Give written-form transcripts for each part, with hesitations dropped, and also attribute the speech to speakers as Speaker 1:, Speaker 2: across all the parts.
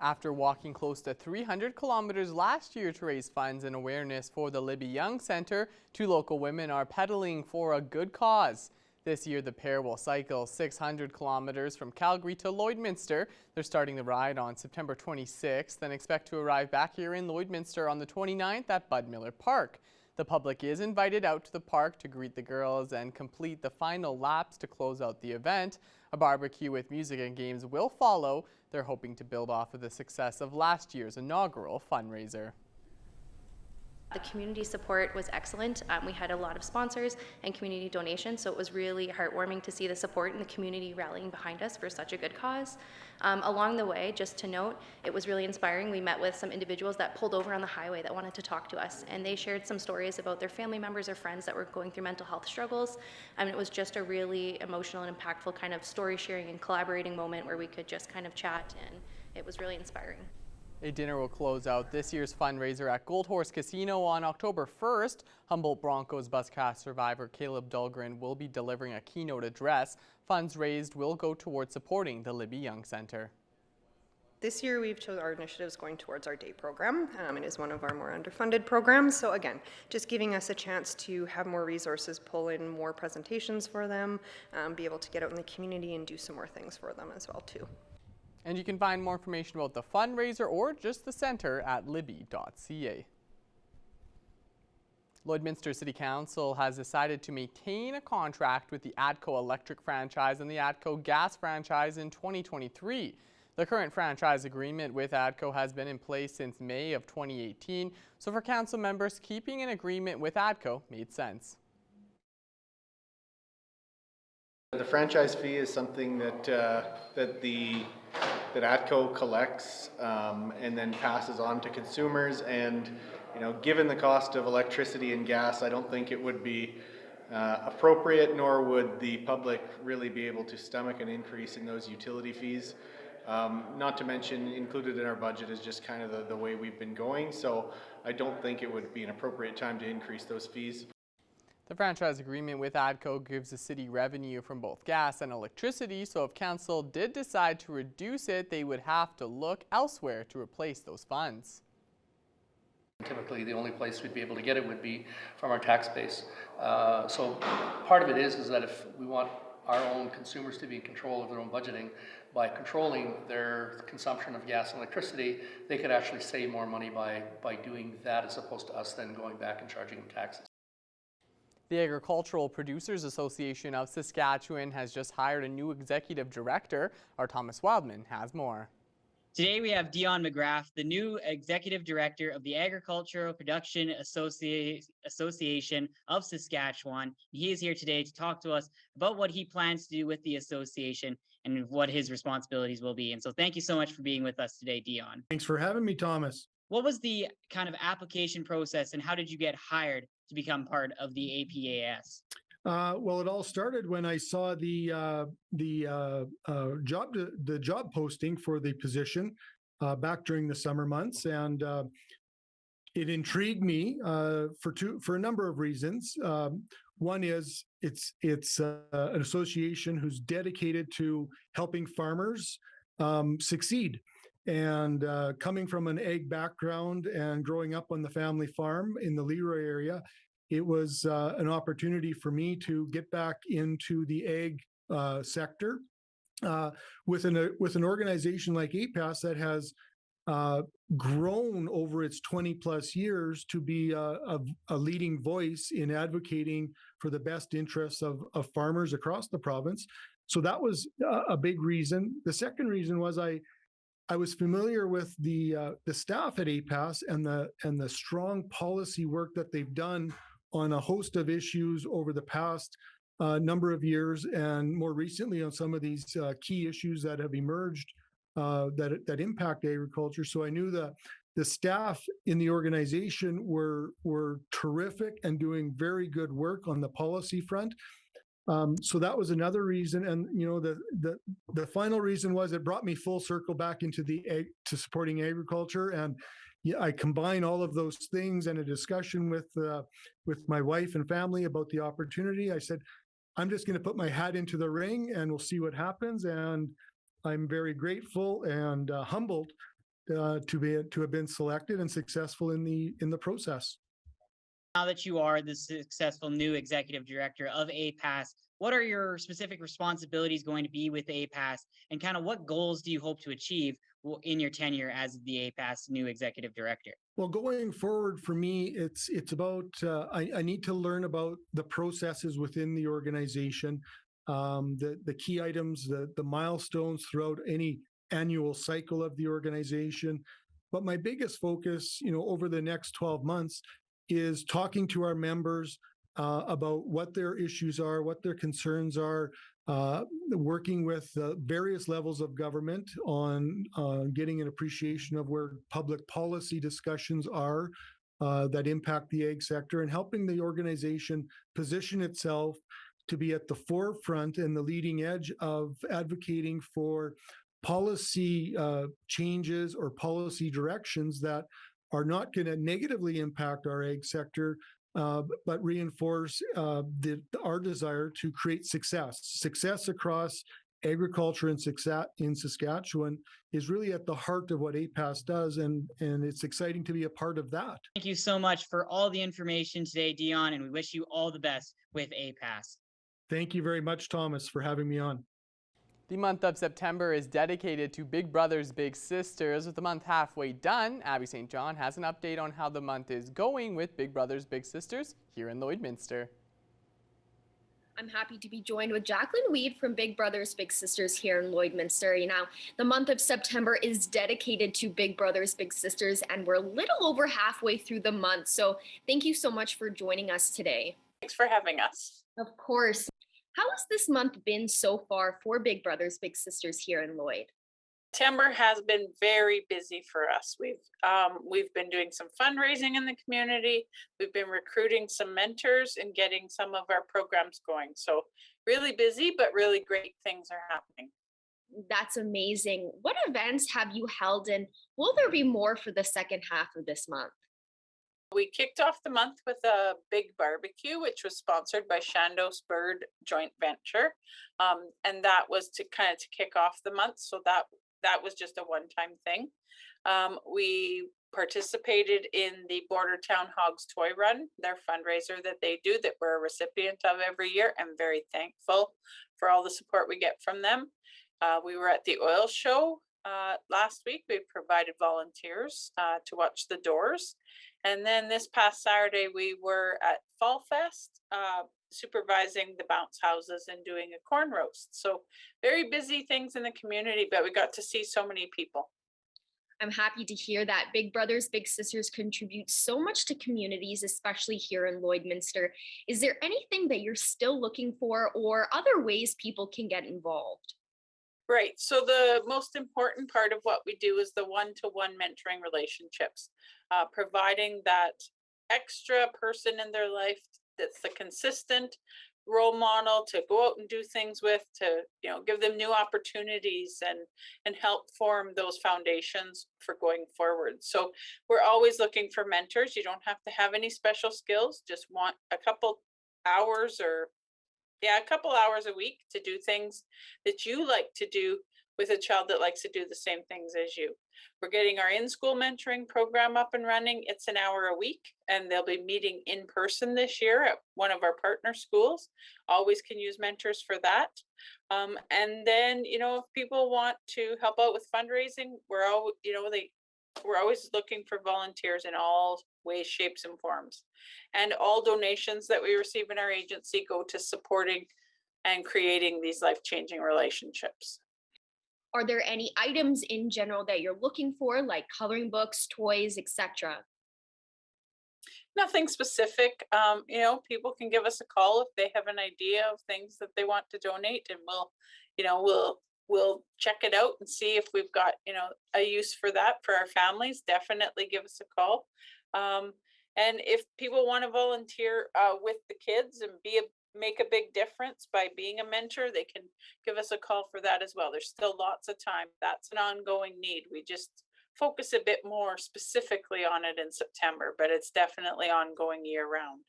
Speaker 1: After walking close to 300 kilometers last year to raise funds and awareness for the Libby Young Center, two local women are pedaling for a good cause. This year, the pair will cycle 600 kilometers from Calgary to Lloydminster. They're starting the ride on September 26th and expect to arrive back here in Lloydminster on the 29th at Bud Miller Park. The public is invited out to the park to greet the girls and complete the final laps to close out the event. A barbecue with music and games will follow. They're hoping to build off of the success of last year's inaugural fundraiser.
Speaker 2: The community support was excellent. We had a lot of sponsors and community donations, so it was really heartwarming to see the support and the community rallying behind us for such a good cause. Along the way, just to note, it was really inspiring. We met with some individuals that pulled over on the highway that wanted to talk to us, and they shared some stories about their family members or friends that were going through mental health struggles. It was just a really emotional and impactful kind of story sharing and collaborating moment where we could just kind of chat, and it was really inspiring.
Speaker 1: A dinner will close out this year's fundraiser at Gold Horse Casino on October 1st. Humboldt Broncos bus crash survivor Caleb Dahlgren will be delivering a keynote address. Funds raised will go towards supporting the Libby Young Center.
Speaker 3: This year we've chosen our initiatives going towards our day program. It is one of our more underfunded programs. So again, just giving us a chance to have more resources, pull in more presentations for them, be able to get out in the community and do some more things for them as well too.
Speaker 1: And you can find more information about the fundraiser or just the center at libby.ca. Lloydminster City Council has decided to maintain a contract with the ATCO Electric franchise and the ATCO Gas franchise in 2023. The current franchise agreement with ATCO has been in place since May of 2018, so for council members, keeping an agreement with ATCO made sense.
Speaker 4: The franchise fee is something that ATCO collects and then passes on to consumers. And given the cost of electricity and gas, I don't think it would be appropriate, nor would the public really be able to stomach an increase in those utility fees. Not to mention, included in our budget is just kind of the way we've been going. So I don't think it would be an appropriate time to increase those fees.
Speaker 1: The franchise agreement with ATCO gives the city revenue from both gas and electricity, so if council did decide to reduce it, they would have to look elsewhere to replace those funds.
Speaker 5: Typically, the only place we'd be able to get it would be from our tax base. So part of it is that if we want our own consumers to be in control of their own budgeting, by controlling their consumption of gas and electricity, they could actually save more money by doing that as opposed to us then going back and charging them taxes.
Speaker 1: The Agricultural Producers Association of Saskatchewan has just hired a new executive director. Our Thomas Wildman has more.
Speaker 6: Today we have Dion McGrath, the new executive director of the Agricultural Production Association of Saskatchewan. He is here today to talk to us about what he plans to do with the association and what his responsibilities will be. And so thank you so much for being with us today, Dion.
Speaker 7: Thanks for having me, Thomas.
Speaker 6: What was the kind of application process and how did you get hired to become part of the APAS?
Speaker 7: Well, it all started when I saw the job posting for the position back during the summer months, and it intrigued me for a number of reasons. One is it's an association who's dedicated to helping farmers succeed. And coming from an ag background and growing up on the family farm in the Leroy area, it was an opportunity for me to get back into the ag sector with an organization like APAS that has grown over its 20 plus years to be a leading voice in advocating for the best interests of farmers across the province. So that was a big reason. The second reason was I was familiar with the staff at APAS and the strong policy work that they've done on a host of issues over the past number of years, and more recently on some of these key issues that have emerged that impact agriculture. So I knew the staff in the organization were terrific and doing very good work on the policy front. So that was another reason, and the final reason was it brought me full circle back into to supporting agriculture, and I combine all of those things and a discussion with my wife and family about the opportunity. I said, I'm just going to put my hat into the ring, and we'll see what happens. And I'm very grateful and humbled to have been selected and successful in the process.
Speaker 6: Now that you are the successful new executive director of APAS, what are your specific responsibilities going to be with APAS, and kind of what goals do you hope to achieve in your tenure as the APAS new executive director?
Speaker 7: Well, going forward for me, it's about I need to learn about the processes within the organization, the key items, the milestones throughout any annual cycle of the organization. But my biggest focus, over the next 12 months is talking to our members about what their issues are, what their concerns are, working with various levels of government on getting an appreciation of where public policy discussions are that impact the ag sector, and helping the organization position itself to be at the forefront and the leading edge of advocating for policy changes or policy directions that are not going to negatively impact our ag sector, but reinforce our desire to create success. Success across agriculture and success in Saskatchewan is really at the heart of what APAS does, and it's exciting to be a part of that.
Speaker 6: Thank you so much for all the information today, Dion, and we wish you all the best with APAS.
Speaker 7: Thank you very much, Thomas, for having me on.
Speaker 1: The month of September is dedicated to Big Brothers Big Sisters. With the month halfway done, Abby St. John has an update on how the month is going with Big Brothers Big Sisters here in Lloydminster.
Speaker 8: I'm happy to be joined with Jacqueline Weed from Big Brothers Big Sisters here in Lloydminster. The month of September is dedicated to Big Brothers Big Sisters, and we're a little over halfway through the month. So thank you so much for joining us today.
Speaker 9: Thanks for having us.
Speaker 8: Of course. How has this month been so far for Big Brothers Big Sisters here in Lloyd?
Speaker 9: September has been very busy for us. We've been doing some fundraising in the community. We've been recruiting some mentors and getting some of our programs going. So really busy, but really great things are happening.
Speaker 8: That's amazing. What events have you held, and will there be more for the second half of this month?
Speaker 9: We kicked off the month with a big barbecue, which was sponsored by Chandos Bird Joint Venture. And that was to kick off the month. So that was just a one-time thing. We participated in the Border Town Hogs Toy Run, their fundraiser that they do, that we're a recipient of every year. I'm very thankful for all the support we get from them. We were at the oil show last week. We provided volunteers to watch the doors. And then this past Saturday, we were at Fall Fest, supervising the bounce houses and doing a corn roast. So very busy things in the community, but we got to see so many people.
Speaker 8: I'm happy to hear that Big Brothers Big Sisters contribute so much to communities, especially here in Lloydminster. Is there anything that you're still looking for, or other ways people can get involved?
Speaker 9: Right. So the most important part of what we do is the one-to-one mentoring relationships, providing that extra person in their life that's the consistent role model to go out and do things with, to give them new opportunities and help form those foundations for going forward. So we're always looking for mentors. You don't have to have any special skills, just want a couple hours a week to do things that you like to do with a child that likes to do the same things as you. We're getting our in-school mentoring program up and running. It's an hour a week, and they'll be meeting in person this year at one of our partner schools. Always can use mentors for that. And then, if people want to help out with fundraising, we're always looking for volunteers in all ways, shapes, and forms. And all donations that we receive in our agency go to supporting and creating these life-changing relationships.
Speaker 8: Are there any items in general that you're looking for, like coloring books, toys, etc.?
Speaker 9: Nothing specific. People can give us a call if they have an idea of things that they want to donate, and we'll check it out and see if we've got a use for that for our families. Definitely give us a call. And if people want to volunteer with the kids and make a big difference by being a mentor, they can give us a call for that as well. There's still lots of time. That's an ongoing need. We just focus a bit more specifically on it in September, but it's definitely ongoing year round.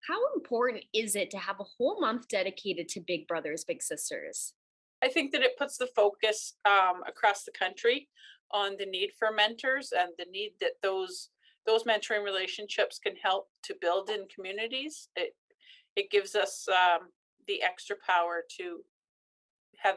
Speaker 8: How important is it to have a whole month dedicated to Big Brothers Big Sisters?
Speaker 9: I think that it puts the focus across the country on the need for mentors and the need that those mentoring relationships can help to build in communities. It gives us the extra power to have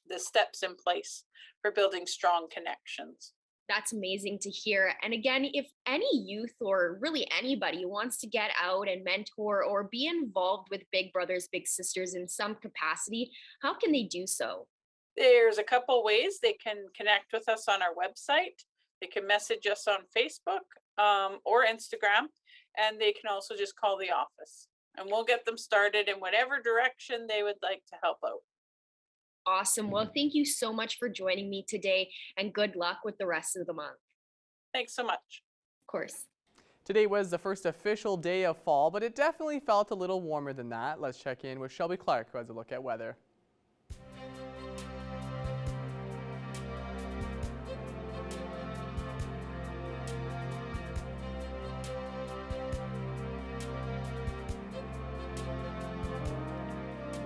Speaker 9: the steps in place for building strong connections.
Speaker 8: That's amazing to hear. And again, if any youth or really anybody wants to get out and mentor or be involved with Big Brothers Big Sisters in some capacity, how can they do so?
Speaker 9: There's a couple ways they can connect with us on our website. They can message us on Facebook or Instagram, and they can also just call the office, and we'll get them started in whatever direction they would like to help out.
Speaker 8: Awesome. Well, thank you so much for joining me today, and good luck with the rest of the month.
Speaker 9: Thanks so much.
Speaker 8: Of course.
Speaker 1: Today was the first official day of fall, but it definitely felt a little warmer than that. Let's check in with Shelby Clark, who has a look at weather.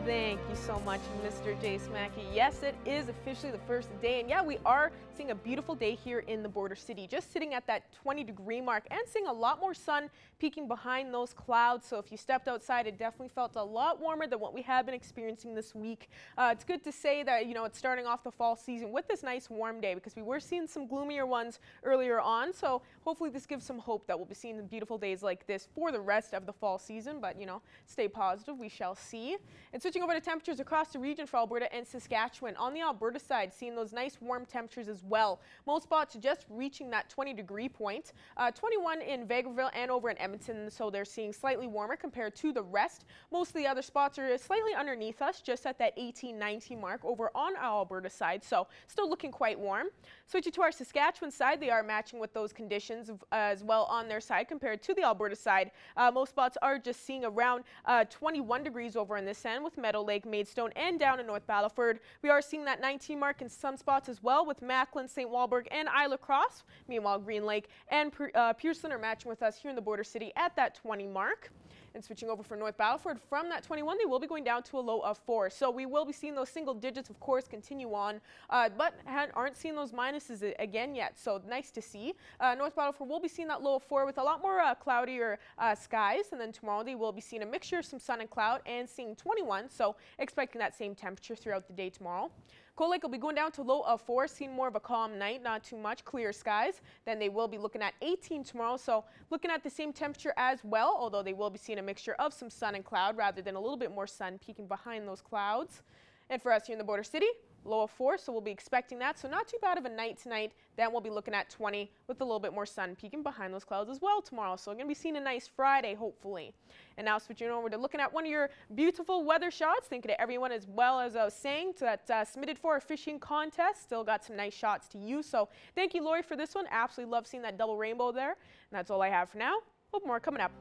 Speaker 10: Thank you so much, Mr. Jace Mackey. Yes, it is officially the first day, and yeah, we are seeing a beautiful day here in the border city, just sitting at that 20-degree mark and seeing a lot more sun peeking behind those clouds. So if you stepped outside, it definitely felt a lot warmer than what we have been experiencing this week. It's good to say that, you know, it's starting off the fall season with this nice warm day, because we were seeing some gloomier ones earlier on. So hopefully this gives some hope that we'll be seeing beautiful days like this for the rest of the fall season. But, you know, stay positive. We shall see. And switching over to temperatures across the region for Alberta and Saskatchewan. On the Alberta side, seeing those nice warm temperatures as well. Most spots just reaching that 20-degree point. 21 in Vegreville and over in Edmonton, so they're seeing slightly warmer compared to the rest. Most of the other spots are slightly underneath us, just at that 18-19 mark over on our Alberta side, so still looking quite warm. Switching to our Saskatchewan side, they are matching with those conditions as well on their side compared to the Alberta side. Most spots are just seeing around 21 degrees over in this end with Meadow Lake, Maidstone, and down in North Battleford. We are seeing that 19 mark in some spots as well with Macklin, St. Walburg, and Isla Cross. Meanwhile, Green Lake and Pearson are matching with us here in the border city at that 20 mark. And switching over for North Battleford, from that 21, they will be going down to a low of 4. So we will be seeing those single digits, of course, continue on, but aren't seeing those minuses again yet. So nice to see. North Battleford will be seeing that low of 4 with a lot more cloudier skies. And then tomorrow they will be seeing a mixture of some sun and cloud and seeing 21. So expecting that same temperature throughout the day tomorrow. Cold Lake will be going down to low of 4, seeing more of a calm night, not too much, clear skies. Then they will be looking at 18 tomorrow, so looking at the same temperature as well, although they will be seeing a mixture of some sun and cloud rather than a little bit more sun peeking behind those clouds. And for us here in the border city, low of 4, so we'll be expecting that. So not too bad of a night tonight. Then we'll be looking at 20 with a little bit more sun peeking behind those clouds as well tomorrow. So we're going to be seeing a nice Friday, hopefully. And now switching over to looking at one of your beautiful weather shots. Thank you to everyone, as well as I was saying, that submitted for our fishing contest. Still got some nice shots to use. So thank you, Lori, for this one. Absolutely love seeing that double rainbow there. And that's all I have for now. Hope more coming up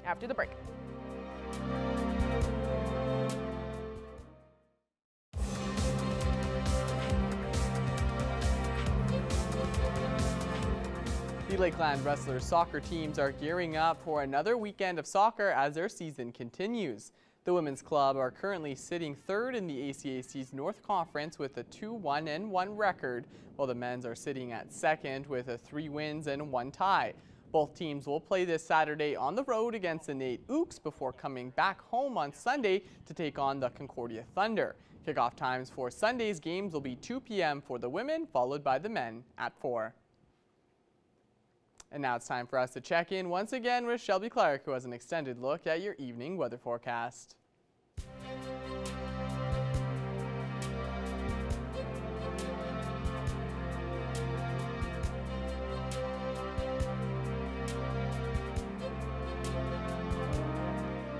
Speaker 10: after the break.
Speaker 1: The Lakeland Wrestlers soccer teams are gearing up for another weekend of soccer as their season continues. The women's club are currently sitting third in the ACAC's North Conference with a 2-1-1 record, while the men's are sitting at second with a 3 wins and 1 tie. Both teams will play this Saturday on the road against the Nate Ooks before coming back home on Sunday to take on the Concordia Thunder. Kickoff times for Sunday's games will be 2 p.m. for the women, followed by the men at 4. And now it's time for us to check in once again with Shelby Clark, who has an extended look at your evening weather forecast.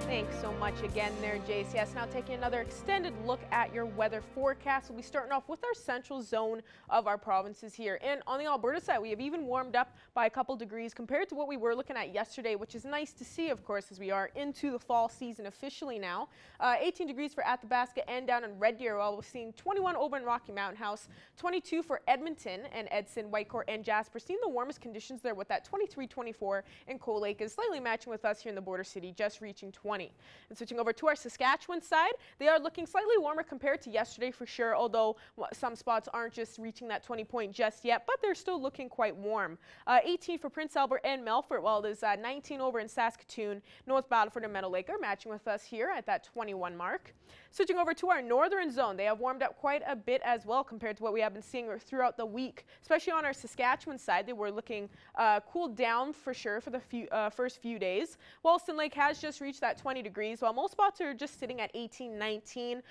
Speaker 10: Thanks so much again there, Jace. Yes, now taking another extended look at your weather forecast. We'll be starting off with our central zone of our provinces here. And on the Alberta side, we have even warmed up by a couple degrees compared to what we were looking at yesterday, which is nice to see, of course, as we are into the fall season officially now. 18 degrees for Athabasca and down in Red Deer, while we're seeing 21 over in Rocky Mountain House, 22 for Edmonton and Edson, Whitecourt, and Jasper. Seeing the warmest conditions there with that 23-24, and Cold Lake is slightly matching with us here in the border city, just reaching 20. 20. And switching over to our Saskatchewan side, they are looking slightly warmer compared to yesterday for sure, although some spots aren't just reaching that 20 point just yet, but they're still looking quite warm. 18 for Prince Albert and Melfort, while there's 19 over in Saskatoon. North Battleford and Meadow Lake are matching with us here at that 21 mark. Switching over to our northern zone, they have warmed up quite a bit as well compared to what we have been seeing throughout the week, especially on our Saskatchewan side. They were looking cooled down for sure for the first few days. Wollaston Lake has just reached that 20 degrees, while most spots are just sitting at 18, 19.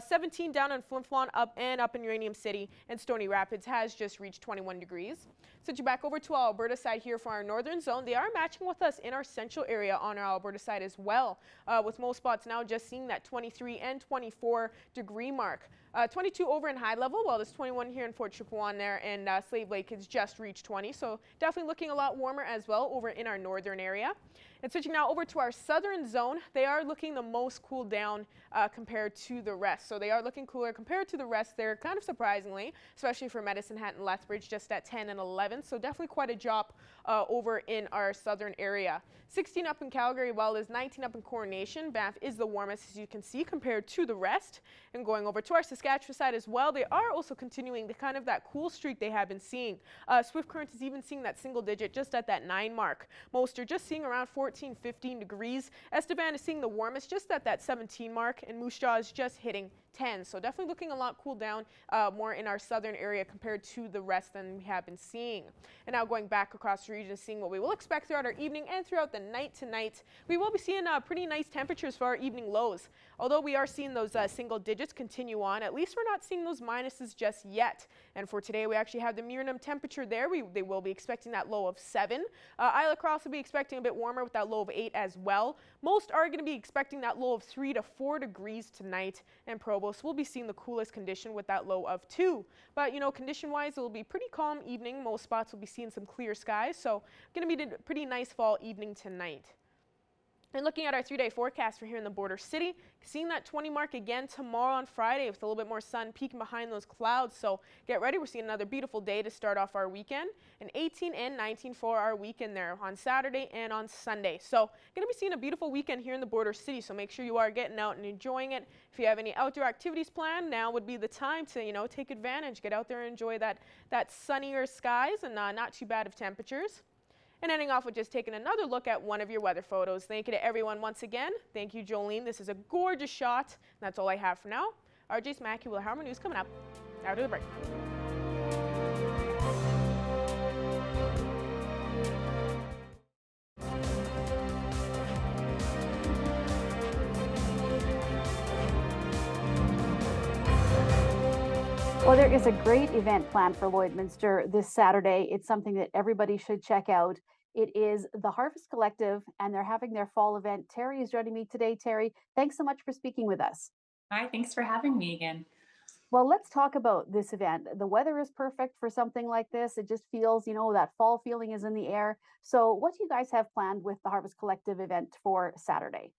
Speaker 10: 17 down in Flin Flon up in Uranium City, and Stony Rapids has just reached 21 degrees. Switching back over to our Alberta side here for our northern zone, they are matching with us in our central area on our Alberta side as well, with most spots now just seeing that 23 and 24 degree mark. 22 over in high level, while there's 21 here in Fort Chipewyan there, and Slave Lake has just reached 20, so definitely looking a lot warmer as well over in our northern area. And switching now over to our southern zone, they are looking the most cooled down compared to the rest. So they are looking cooler compared to the rest there, kind of surprisingly, especially for Medicine Hat and Lethbridge, just at 10 and 11. So definitely quite a drop over in our southern area. 16 up in Calgary, while there's 19 up in Coronation. Banff is the warmest, as you can see, compared to the rest. And going over to our Saskatchewan side as well, they are also continuing the kind of that cool streak they have been seeing. Swift Current is even seeing that single digit just at that 9 mark. Most are just seeing around 14, 15 degrees. Estevan is seeing the warmest just at that 17 mark, and Moose Jaw is just hitting 10. So definitely looking a lot cooled down more in our southern area compared to the rest than we have been seeing. And now going back across the region, seeing what we will expect throughout our evening and throughout the night tonight, we will be seeing pretty nice temperatures for our evening lows. Although we are seeing those single digits continue on, at least we're not seeing those minuses just yet. And for today, we actually have the minimum temperature there. They will be expecting that low of 7. Isla Cross will be expecting a bit warmer with that low of 8 as well. Most are going to be expecting that low of 3 to 4 degrees tonight, and Provost will be seeing the coolest condition with that low of 2. But, you know, condition-wise, it will be pretty calm evening. Most spots will be seeing some clear skies, so going to be a pretty nice fall evening tonight. And looking at our 3-day forecast for here in the border city, seeing that 20 mark again tomorrow on Friday with a little bit more sun peeking behind those clouds. So get ready. We're seeing another beautiful day to start off our weekend. And 18 and 19 for our weekend there on Saturday and on Sunday. So going to be seeing a beautiful weekend here in the border city. So make sure you are getting out and enjoying it. If you have any outdoor activities planned, now would be the time to, you know, take advantage. Get out there and enjoy that sunnier skies and not too bad of temperatures. And ending off with just taking another look at one of your weather photos. Thank you to everyone once again. Thank you, Jolene. This is a gorgeous shot. And that's all I have for now. RJ Smacky will have more news coming up after the break.
Speaker 11: Well, there is a great event planned for Lloydminster this Saturday. It's something that everybody should check out. It is the Harvest Collective, and they're having their fall event. Terry is joining me today. Terry, thanks so much for speaking with us.
Speaker 12: Hi, thanks for having me again.
Speaker 11: Well, let's talk about this event. The weather is perfect for something like this. It just feels, you know, that fall feeling is in the air. So what do you guys have planned with the Harvest Collective event for Saturday?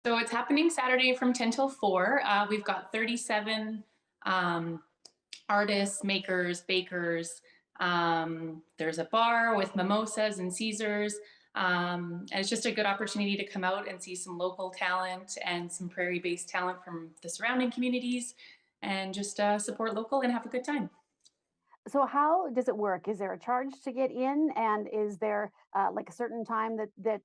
Speaker 12: So it's happening Saturday from 10 till 4. We've got 37 artists, makers, bakers. There's a bar with mimosas and Caesars. And it's just a good opportunity to come out and see some local talent and some prairie-based talent from the surrounding communities, and just support local and have a good time.
Speaker 11: So how does it work? Is there a charge to get in, and is there like a certain time that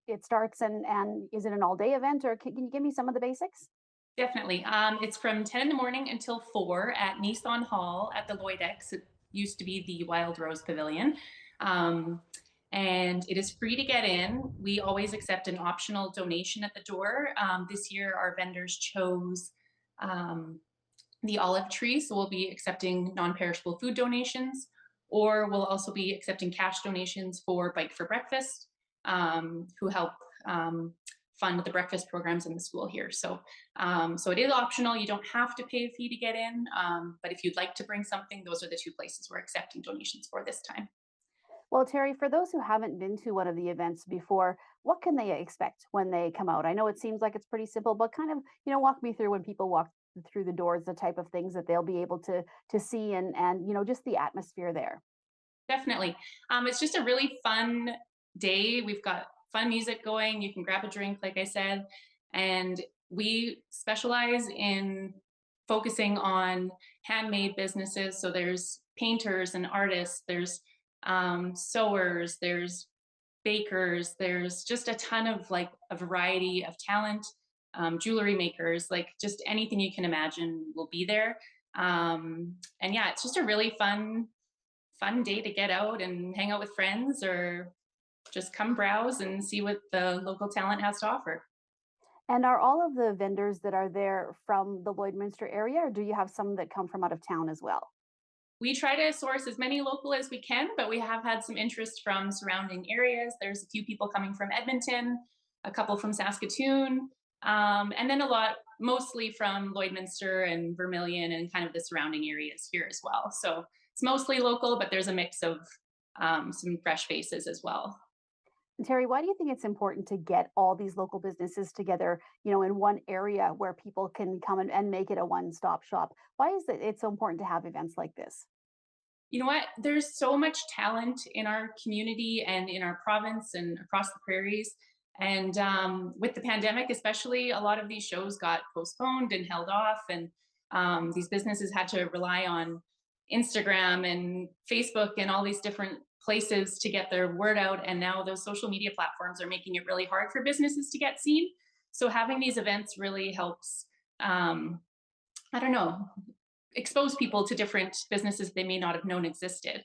Speaker 11: it starts, and is it an all-day event, or can you give me some of the basics?
Speaker 12: Definitely. It's from 10 in the morning until 4 at Nissan Hall at the Lloydex. It used to be the Wild Rose Pavilion. And it is free to get in. We always accept an optional donation at the door. This year, our vendors chose the Olive Tree, so we'll be accepting non-perishable food donations, or we'll also be accepting cash donations for Bite for Breakfast, who help fund the breakfast programs in the school here. So it is optional. You don't have to pay a fee to get in, but if you'd like to bring something, those are the two places we're accepting donations for this time.
Speaker 11: Well, Terry, for those who haven't been to one of the events before, what can they expect when they come out? I know it seems like it's pretty simple, but kind of, you know, walk me through when people walk through the doors, the type of things that they'll be able to see, and you know, just the atmosphere there.
Speaker 12: Definitely. It's just a really fun day. We've got fun music going. You can grab a drink, like I said. And we specialize in focusing on handmade businesses. So there's painters and artists, there's sewers, there's bakers, there's just a ton of like a variety of talent, jewelry makers, like just anything you can imagine will be there. And yeah, it's just a really fun day to get out and hang out with friends, or just come browse and see what the local talent has to offer.
Speaker 11: And are all of the vendors that are there from the Lloydminster area, or do you have some that come from out of town as well?
Speaker 12: We try to source as many local as we can, but we have had some interest from surrounding areas. There's a few people coming from Edmonton, a couple from Saskatoon, and then a lot, mostly from Lloydminster and Vermilion and kind of the surrounding areas here as well. So it's mostly local, but there's a mix of some fresh faces as well.
Speaker 11: Terry, why do you think it's important to get all these local businesses together, in one area where people can come and make it a one-stop shop? Why is it so important to have events like this?
Speaker 12: You know what? There's so much talent in our community and in our province and across the prairies. And with the pandemic, especially, a lot of these shows got postponed and held off. And these businesses had to rely on Instagram and Facebook and all these different places to get their word out. And now those social media platforms are making it really hard for businesses to get seen. So having these events really helps, I don't know, expose people to different businesses they may not have known existed.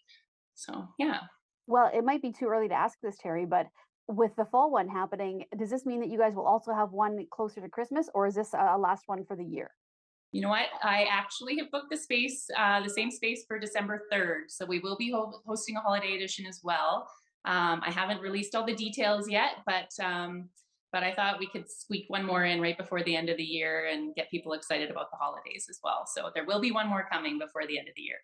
Speaker 12: So yeah.
Speaker 11: Well, it might be too early to ask this, Terry, but with the fall one happening, does this mean that you guys will also have one closer to Christmas, or is this a last one for the year?
Speaker 12: You know what? I actually have booked the space, the same space for December 3rd. So we will be hosting a holiday edition as well. I haven't released all the details yet, but I thought we could squeak one more in right before the end of the year and get people excited about the holidays as well. So there will be one more coming before the end of the year.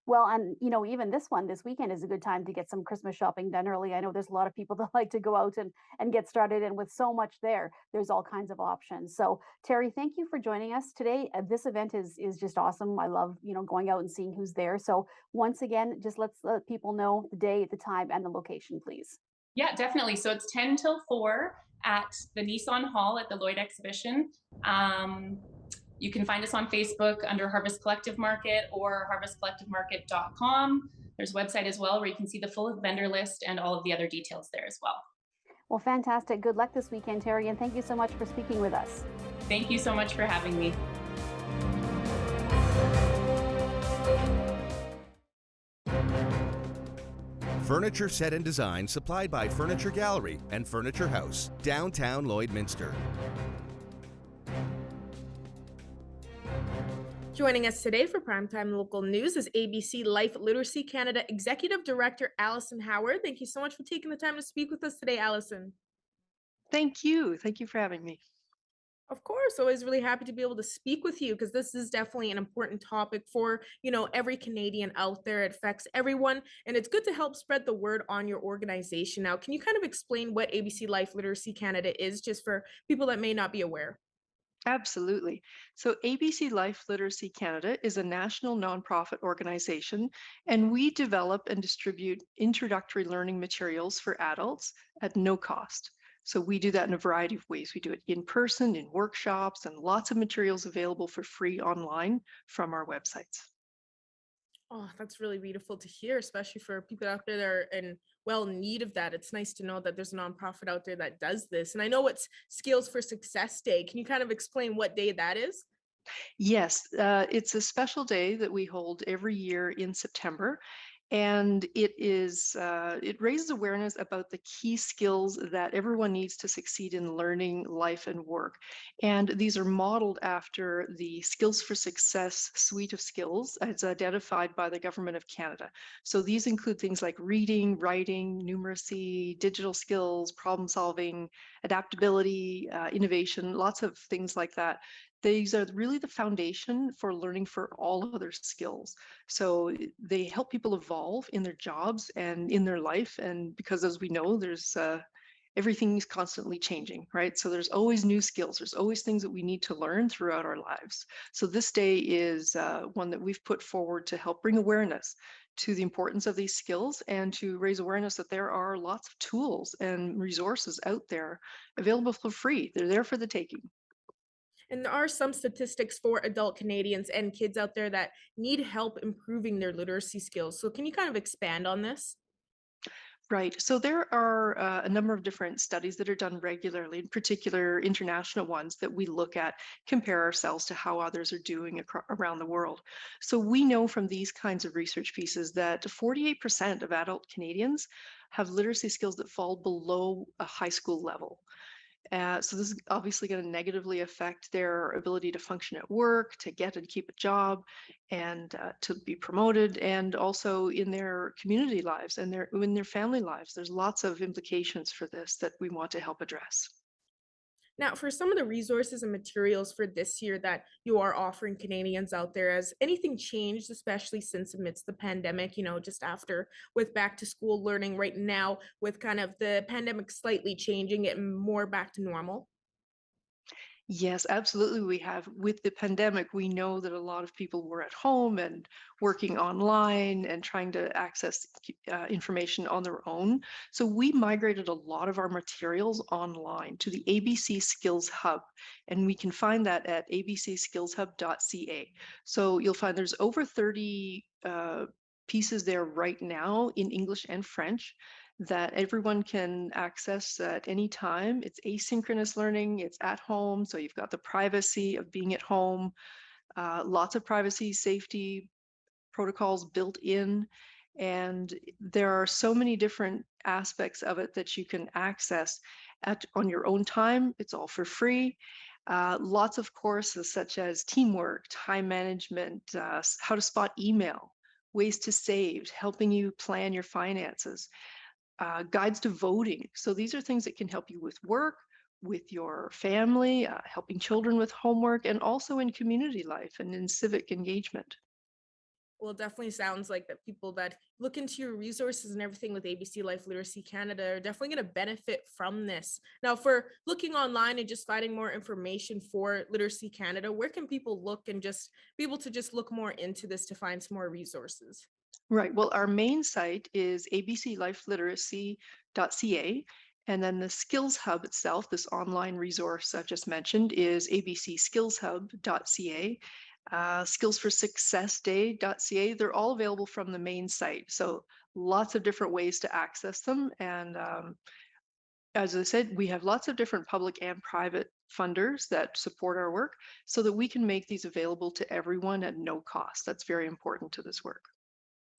Speaker 11: Well, and even this weekend is a good time to get some Christmas shopping done early. I know there's a lot of people that like to go out and get started, and with so much there's all kinds of options. So Terry, thank you for joining us today. This event is just awesome. I love, going out and seeing who's there. So once again, just let's let people know the day, the time, and the location, please.
Speaker 12: Yeah, definitely. So it's 10 till 4 at the Nissan Hall at the Lloyd Exhibition. You can find us on Facebook under Harvest Collective Market or harvestcollectivemarket.com. There's a website as well where you can see the full vendor list and all of the other details there as well.
Speaker 11: Well, fantastic. Good luck this weekend, Terry, and thank you so much for speaking with us.
Speaker 12: Thank you so much for having me.
Speaker 13: Furniture set and design supplied by Furniture Gallery and Furniture House, downtown Lloydminster.
Speaker 10: Joining us today for Primetime Local News is ABC Life Literacy Canada Executive Director Allison Howard. Thank you so much for taking the time to speak with us today, Allison.
Speaker 14: Thank you. Thank you for having me.
Speaker 10: Of course, always really happy to be able to speak with you, because this is definitely an important topic for, every Canadian out there. It affects everyone, and it's good to help spread the word on your organization. Now, can you kind of explain what ABC Life Literacy Canada is, just for people that may not be aware?
Speaker 14: Absolutely. So ABC Life Literacy Canada is a national nonprofit organization, and we develop and distribute introductory learning materials for adults at no cost. So we do that in a variety of ways. We do it in person, in workshops, and lots of materials available for free online from our websites.
Speaker 10: Oh, that's really beautiful to hear, especially for people out there that are in need of that. It's nice to know that there's a nonprofit out there that does this. And I know it's Skills for Success Day. Can you kind of explain what day that is?
Speaker 14: Yes, it's a special day that we hold every year in September. And it raises awareness about the key skills that everyone needs to succeed in learning, life, and work. And these are modeled after the Skills for Success suite of skills as identified by the Government of Canada. So these include things like reading, writing, numeracy, digital skills, problem solving, adaptability, innovation, lots of things like that. These are really the foundation for learning for all other skills. So they help people evolve in their jobs and in their life. And because, as we know, there's everything is constantly changing, right? So there's always new skills. There's always things that we need to learn throughout our lives. So this day is one that we've put forward to help bring awareness to the importance of these skills and to raise awareness that there are lots of tools and resources out there available for free. They're there for the taking.
Speaker 10: And there are some statistics for adult Canadians and kids out there that need help improving their literacy skills. So, can you kind of expand on this?
Speaker 14: Right. So there are a number of different studies that are done regularly, in particular international ones that we look at, compare ourselves to how others are doing around the world. So we know from these kinds of research pieces that 48% of adult Canadians have literacy skills that fall below a high school level. So this is obviously going to negatively affect their ability to function at work, to get and keep a job, and to be promoted, and also in their community lives and in their family lives. There's lots of implications for this that we want to help address.
Speaker 10: Now, for some of the resources and materials for this year that you are offering Canadians out there, has anything changed, especially since amidst the pandemic, just after with back to school learning right now, with kind of the pandemic slightly changing it more back to normal?
Speaker 14: Yes, absolutely. We have. With the pandemic, we know that a lot of people were at home and working online and trying to access information on their own. So we migrated a lot of our materials online to the ABC Skills Hub, and we can find that at abcskillshub.ca. So you'll find there's over 30 pieces there right now in English and French that everyone can access at any time. It's asynchronous learning, it's at home, so you've got the privacy of being at home, lots of privacy, safety protocols built in, and there are so many different aspects of it that you can access on your own time. It's all for free. Lots of courses such as teamwork, time management, how to spot email, ways to save, helping you plan your finances, guides to voting. So these are things that can help you with work, with your family, helping children with homework, and also in community life and in civic engagement.
Speaker 10: Well, it definitely sounds like that people that look into your resources and everything with ABC Life Literacy Canada are definitely going to benefit from this. Now, for looking online and just finding more information for Literacy Canada, where can people look and just be able to just look more into this to find some more resources?
Speaker 14: Right. Well, our main site is abclifeliteracy.ca. And then the Skills Hub itself, this online resource I've just mentioned, is abcskillshub.ca. Skillsforsuccessday.ca. They're all available from the main site. So lots of different ways to access them. And as I said, we have lots of different public and private funders that support our work so that we can make these available to everyone at no cost. That's very important to this work.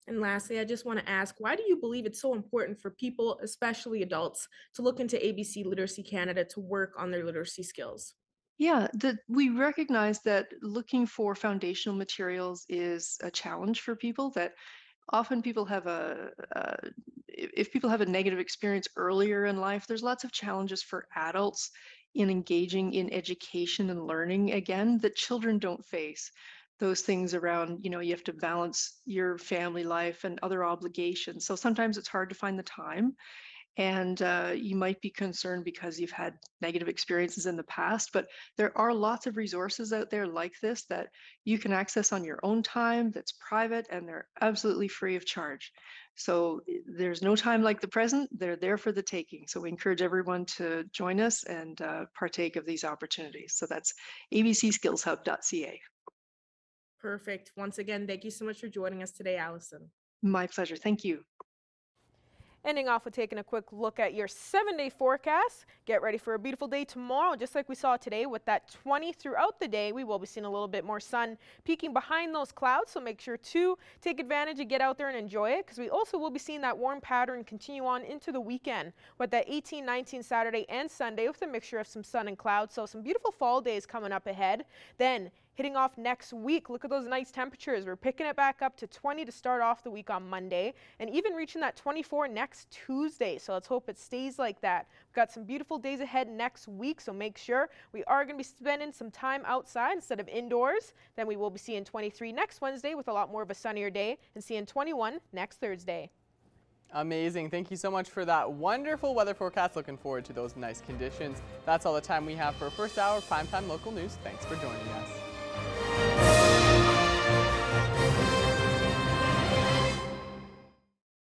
Speaker 10: And lastly, I just want to ask, why do you believe it's so important for people, especially adults, to look into ABC Literacy Canada to work on their literacy skills?
Speaker 14: Yeah, we recognize that looking for foundational materials is a challenge for people, that often people have if people have a negative experience earlier in life, there's lots of challenges for adults in engaging in education and learning again that children don't face. Those things around, you have to balance your family life and other obligations. So sometimes it's hard to find the time. And you might be concerned because you've had negative experiences in the past, but there are lots of resources out there like this that you can access on your own time, that's private, and they're absolutely free of charge. So there's no time like the present. They're there for the taking. So we encourage everyone to join us and partake of these opportunities. So that's abcskillshub.ca.
Speaker 10: Perfect. Once again, thank you so much for joining us today, Allison.
Speaker 14: My pleasure. Thank you.
Speaker 10: Ending off with taking a quick look at your 7-day forecast. Get ready for a beautiful day tomorrow, just like we saw today with that 20 throughout the day. We will be seeing a little bit more sun peeking behind those clouds, so make sure to take advantage and get out there and enjoy it, because we also will be seeing that warm pattern continue on into the weekend with that 18, 19 Saturday and Sunday with a mixture of some sun and clouds. So some beautiful fall days coming up ahead. Then hitting off next week, look at those nice temperatures. We're picking it back up to 20 to start off the week on Monday, and even reaching that 24 next Tuesday. So let's hope it stays like that. We've got some beautiful days ahead next week, so make sure we are going to be spending some time outside instead of indoors. Then we will be seeing 23 next Wednesday with a lot more of a sunnier day, and seeing 21 next Thursday.
Speaker 1: Amazing. Thank you so much for that wonderful weather forecast. Looking forward to those nice conditions. That's all the time we have for First Hour of Primetime Local News. Thanks for joining us.